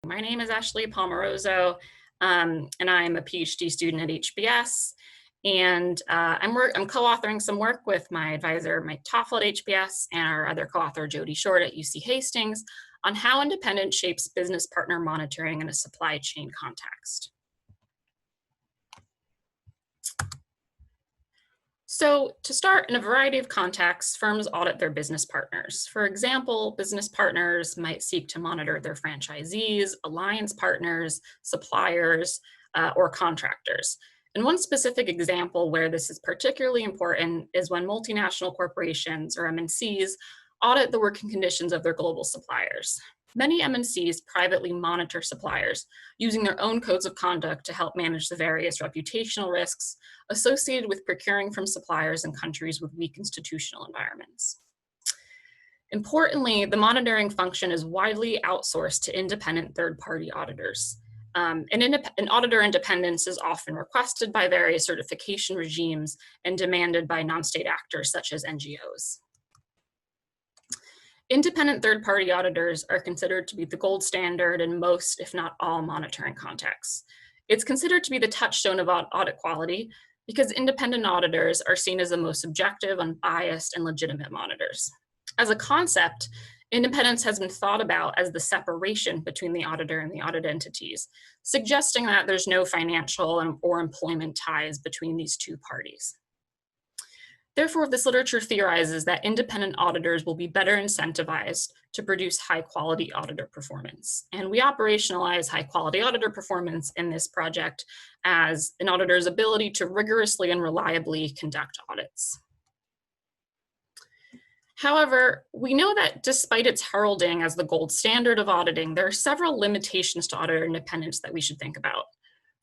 My name is Ashley Palmaroso, and I'm a PhD student at HBS. And I'm co-authoring some work with my advisor, Mike Toffel at HBS, and our other co-author, Jody Short at UC Hastings, on how independence shapes business partner monitoring in a supply chain context. So to start, in a variety of contexts, firms audit their business partners. For example, business partners might seek to monitor their franchisees, alliance partners, suppliers, or contractors. And one specific example where this is particularly important is when multinational corporations, or MNCs, audit the working conditions of their global suppliers. Many MNCs privately monitor suppliers using their own codes of conduct to help manage the various reputational risks associated with procuring from suppliers in countries with weak institutional environments. Importantly, the monitoring function is widely outsourced to independent third-party auditors. And auditor independence is often requested by various certification regimes and demanded by non-state actors such as NGOs. Independent third-party auditors are considered to be the gold standard in most, if not all, monitoring contexts. It's considered to be the touchstone of audit quality because independent auditors are seen as the most objective, unbiased, and legitimate monitors. As a concept, independence has been thought about as the separation between the auditor and the audit entities, suggesting that there's no financial or employment ties between these two parties. Therefore, this literature theorizes that independent auditors will be better incentivized to produce high-quality auditor performance. And we operationalize high-quality auditor performance in this project as an auditor's ability to rigorously and reliably conduct audits. However, we know that despite its heralding as the gold standard of auditing, there are several limitations to auditor independence that we should think about.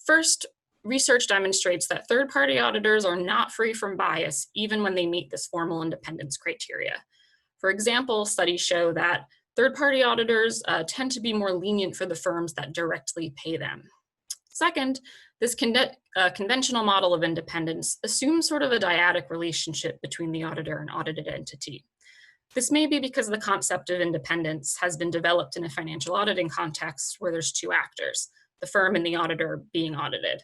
First, research demonstrates that third-party auditors are not free from bias even when they meet this formal independence criteria. For example, studies show that third-party auditors tend to be more lenient for the firms that directly pay them. Second, this conventional model of independence assumes sort of a dyadic relationship between the auditor and audited entity. This may be because the concept of independence has been developed in a financial auditing context where there's two actors, the firm and the auditor being audited.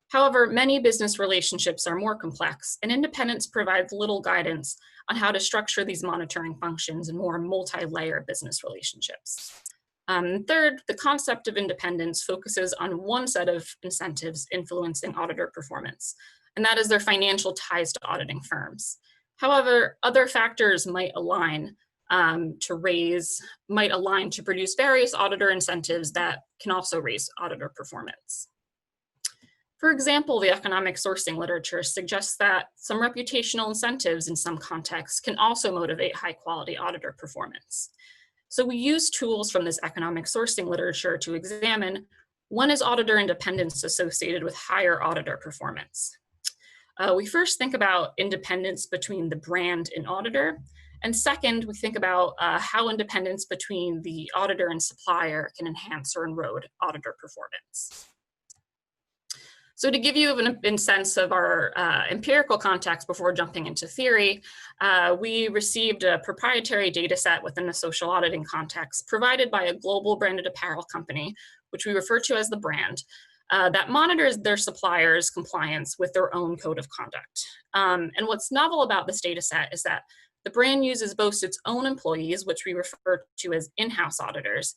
However, many business relationships are more complex, and independence provides little guidance on how to structure these monitoring functions in more multi-layer business relationships. Third, the concept of independence focuses on one set of incentives influencing auditor performance, and that is their financial ties to auditing firms. However, other factors might align to produce various auditor incentives that can also raise auditor performance. For example, the economic sourcing literature suggests that some reputational incentives in some contexts can also motivate high-quality auditor performance. So we use tools from this economic sourcing literature to examine when is auditor independence associated with higher auditor performance. We first think about independence between the brand and auditor, and second, we think about how independence between the auditor and supplier can enhance or erode auditor performance. So to give you a sense of our empirical context before jumping into theory, we received a proprietary data set within the social auditing context provided by a global branded apparel company, which we refer to as the brand, that monitors their suppliers' compliance with their own code of conduct. And what's novel about this data set is that the brand uses both its own employees, which we refer to as in-house auditors,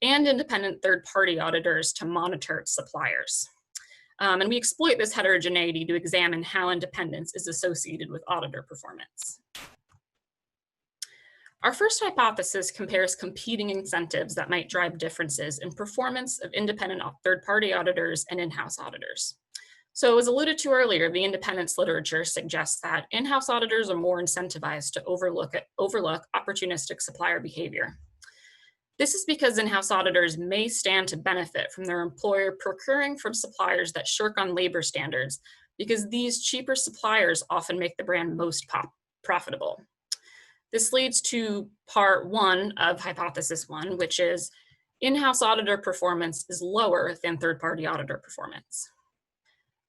and independent third-party auditors to monitor its suppliers. And we exploit this heterogeneity to examine how independence is associated with auditor performance. Our first hypothesis compares competing incentives that might drive differences in performance of independent third-party auditors and in-house auditors. So as alluded to earlier, the independence literature suggests that in-house auditors are more incentivized to overlook opportunistic supplier behavior. This is because in-house auditors may stand to benefit from their employer procuring from suppliers that shirk on labor standards, because these cheaper suppliers often make the brand most profitable. This leads to part one of hypothesis one, which is in-house auditor performance is lower than third-party auditor performance.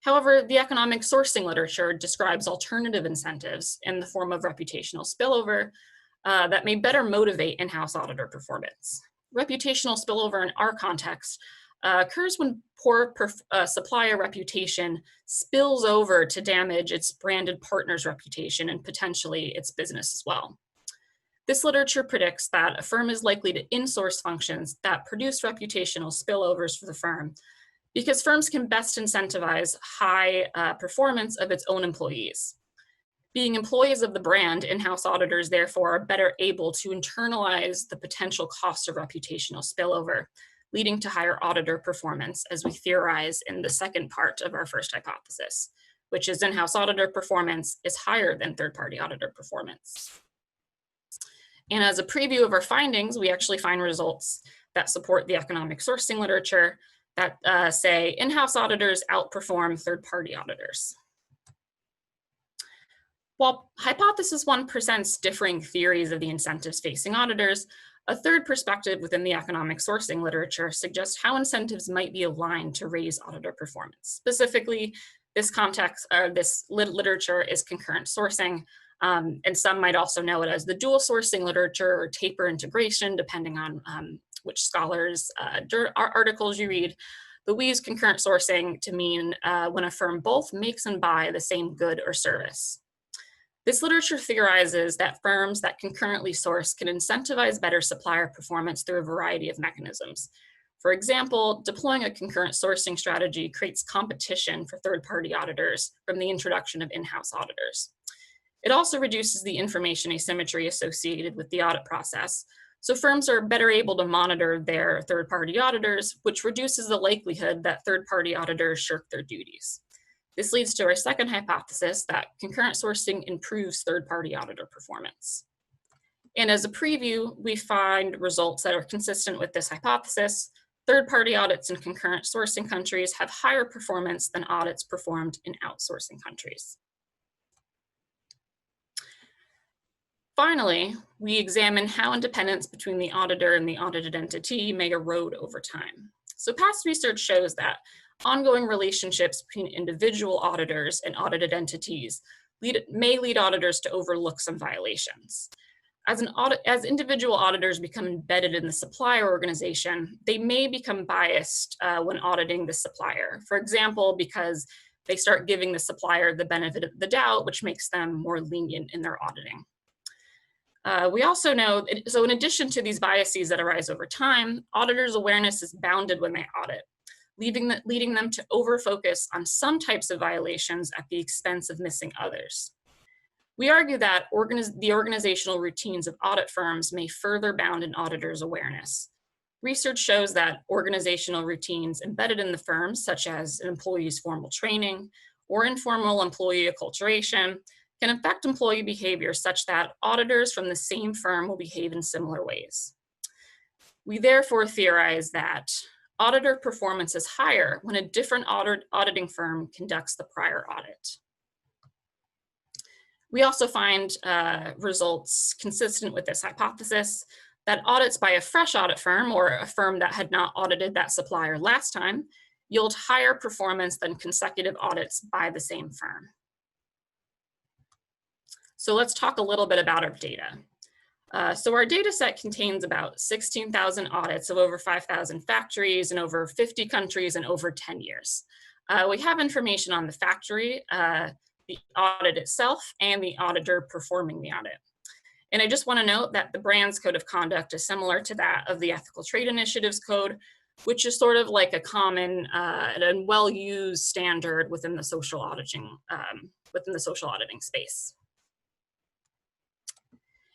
However, the economic sourcing literature describes alternative incentives in the form of reputational spillover that may better motivate in-house auditor performance. reputational spillover in our context occurs when poor supplier reputation spills over to damage its branded partner's reputation and potentially its business as well. This literature predicts that a firm is likely to insource functions that produce reputational spillovers for the firm because firms can best incentivize high performance of its own employees. Being employees of the brand, in-house auditors therefore are better able to internalize the potential cost of reputational spillover, leading to higher auditor performance, as we theorize in the second part of our first hypothesis, which is in-house auditor performance is higher than third-party auditor performance. And as a preview of our findings, we actually find results that support the economic sourcing literature that say in-house auditors outperform third-party auditors. While hypothesis 1 presents differing theories of the incentives facing auditors, a third perspective within the economic sourcing literature suggests how incentives might be aligned to raise auditor performance. Specifically, this literature is concurrent sourcing, and some might also know it as the dual sourcing literature or taper integration, depending on which scholars' articles you read. But we use concurrent sourcing to mean when a firm both makes and buy the same good or service. This literature theorizes that firms that concurrently source can incentivize better supplier performance through a variety of mechanisms. For example, deploying a concurrent sourcing strategy creates competition for third-party auditors from the introduction of in-house auditors. It also reduces the information asymmetry associated with the audit process, so firms are better able to monitor their third-party auditors, which reduces the likelihood that third-party auditors shirk their duties. This leads to our second hypothesis that concurrent sourcing improves third-party auditor performance. And as a preview, we find results that are consistent with this hypothesis. Third-party audits in concurrent sourcing countries have higher performance than audits performed in outsourcing countries. Finally, we examine how independence between the auditor and the audited entity may erode over time. So past research shows that ongoing relationships between individual auditors and audited entities may lead auditors to overlook some violations. As individual auditors become embedded in the supplier organization, they may become biased when auditing the supplier. For example, because they start giving the supplier the benefit of the doubt, which makes them more lenient in their auditing. We also know, so in addition to these biases that arise over time, auditors' awareness is bounded when they audit, leading them to over-focus on some types of violations at the expense of missing others. We argue that the organizational routines of audit firms may further bound an auditor's awareness. Research shows that organizational routines embedded in the firms, such as an employee's formal training or informal employee acculturation, can affect employee behavior such that auditors from the same firm will behave in similar ways. We therefore theorize that auditor performance is higher when a different auditing firm conducts the prior audit. We also find results consistent with this hypothesis that audits by a fresh audit firm or a firm that had not audited that supplier last time yield higher performance than consecutive audits by the same firm. So let's talk a little bit about our data. So our data set contains about 16,000 audits of over 5,000 factories in over 50 countries in over 10 years. We have information on the factory, the audit itself, and the auditor performing the audit. And I just want to note that the brand's code of conduct is similar to that of the Ethical Trade Initiative's code, which is sort of like a common and well-used standard within the social auditing space.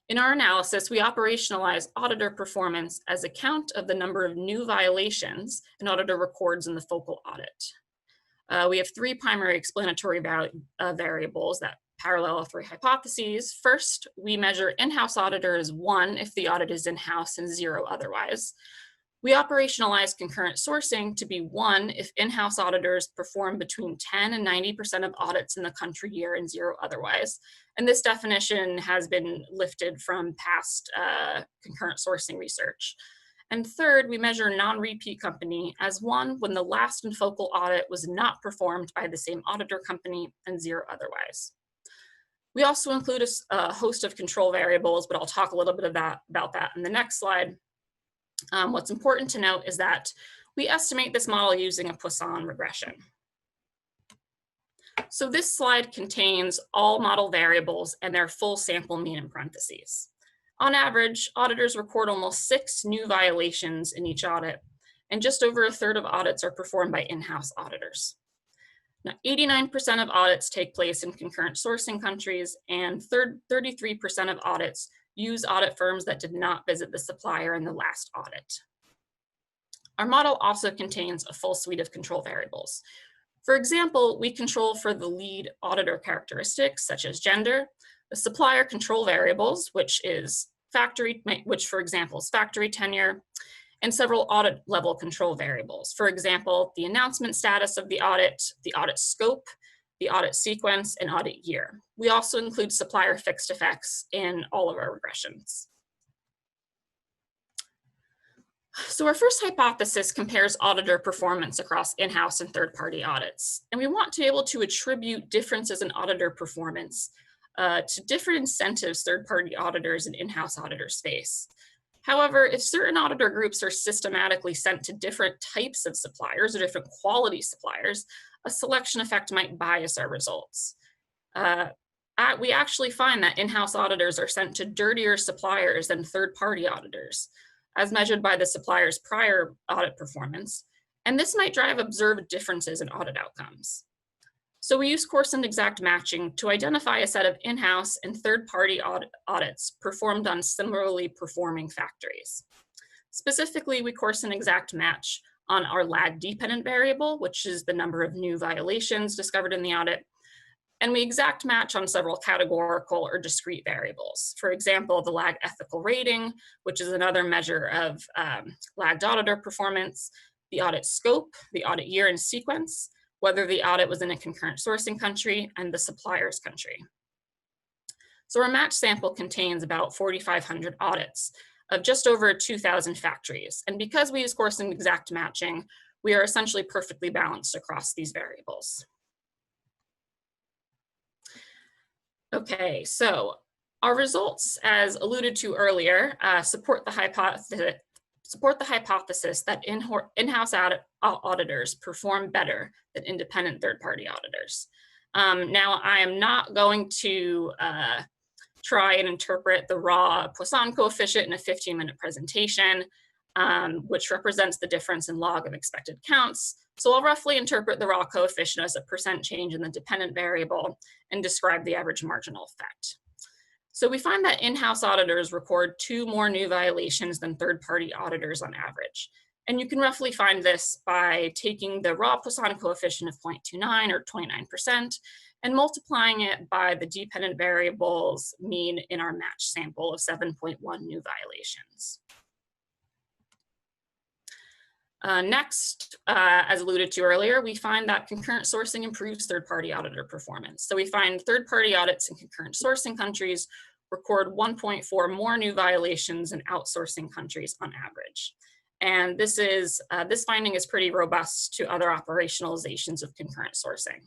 In our analysis, we operationalize auditor performance as a count of the number of new violations an auditor records in the focal audit. We have three primary explanatory variables that parallel our three hypotheses. First, we measure in-house auditor as 1 if the audit is in-house and 0 otherwise. We operationalize concurrent sourcing to be 1 if in-house auditors perform between 10 and 90% of audits in the country year and 0 otherwise. And this definition has been lifted from past concurrent sourcing research. And third, we measure non-repeat company as 1 when the last and focal audit was not performed by the same auditor company and 0 otherwise. We also include a host of control variables, but I'll talk a little bit about that in the next slide. What's important to note is that we estimate this model using a Poisson regression. So this slide contains all model variables and their full sample mean in parentheses. On average, auditors record almost 6 new violations in each audit, and just over a third of audits are performed by in-house auditors. Now, 89% of audits take place in concurrent sourcing countries, and 33% of audits use audit firms that did not visit the supplier in the last audit. Our model also contains a full suite of control variables. For example, we control for the lead auditor characteristics, such as gender, the supplier control variables, which for example is factory tenure, and several audit level control variables. For example, the announcement status of the audit scope, the audit sequence, and audit year. We also include supplier fixed effects in all of our regressions. So our first hypothesis compares auditor performance across in-house and third-party audits. And we want to be able to attribute differences in auditor performance to different incentives third-party auditors and in-house auditors face. However, if certain auditor groups are systematically sent to different types of suppliers or different quality suppliers, a selection effect might bias our results. We actually find that in-house auditors are sent to dirtier suppliers than third-party auditors, as measured by the supplier's prior audit performance, and this might drive observed differences in audit outcomes. So we use coarsened exact matching to identify a set of in-house and third-party audits performed on similarly performing factories. Specifically, we coarsen exact match on our lag dependent variable, which is the number of new violations discovered in the audit, and we exact match on several categorical or discrete variables. For example, the lag ethical rating, which is another measure of lagged auditor performance, the audit scope, the audit year and sequence, whether the audit was in a concurrent sourcing country, and the supplier's country. So our match sample contains about 4,500 audits of just over 2,000 factories. And because we use coarsened exact matching, we are essentially perfectly balanced across these variables. Okay, so our results, as alluded to earlier, support the hypothesis that in-house auditors perform better than independent third-party auditors. Now, I am not going to try and interpret the raw Poisson coefficient in a 15-minute presentation, which represents the difference in log of expected counts. So I'll roughly interpret the raw coefficient as a % change in the dependent variable and describe the average marginal effect. So we find that in-house auditors record 2 more new violations than third-party auditors on average. And you can roughly find this by taking the raw Poisson coefficient of 0.29 or 29% and multiplying it by the dependent variable's mean in our match sample of 7.1 new violations. Next, as alluded to earlier, we find that concurrent sourcing improves third-party auditor performance. So we find third-party audits in concurrent sourcing countries record 1.4 more new violations in outsourcing countries on average. And this finding is pretty robust to other operationalizations of concurrent sourcing.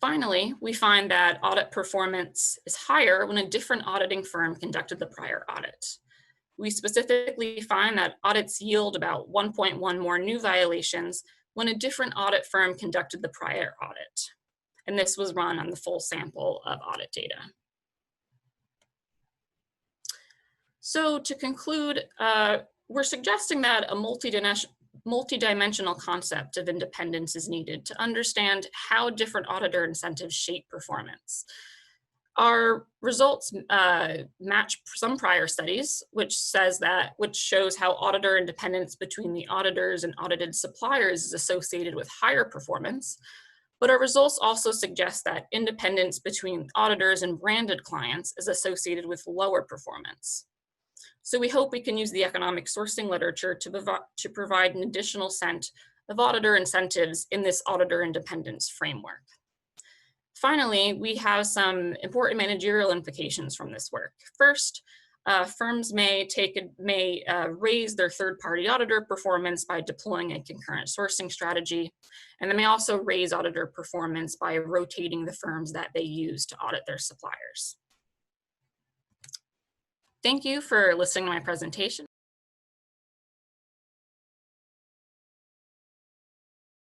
Finally, we find that audit performance is higher when a different auditing firm conducted the prior audit. We specifically find that audits yield about 1.1 more new violations when a different audit firm conducted the prior audit. And this was run on the full sample of audit data. So to conclude, we're suggesting that a multidimensional concept of independence is needed to understand how different auditor incentives shape performance. Our results match some prior studies, which shows how auditor independence between the auditors and audited suppliers is associated with higher performance. But our results also suggest that independence between auditors and branded clients is associated with lower performance. So we hope we can use the economic sourcing literature to provide an additional set of auditor incentives in this auditor independence framework. Finally, we have some important managerial implications from this work. First, firms may raise their third-party auditor performance by deploying a concurrent sourcing strategy, and they may also raise auditor performance by rotating the firms that they use to audit their suppliers. Thank you for listening to my presentation.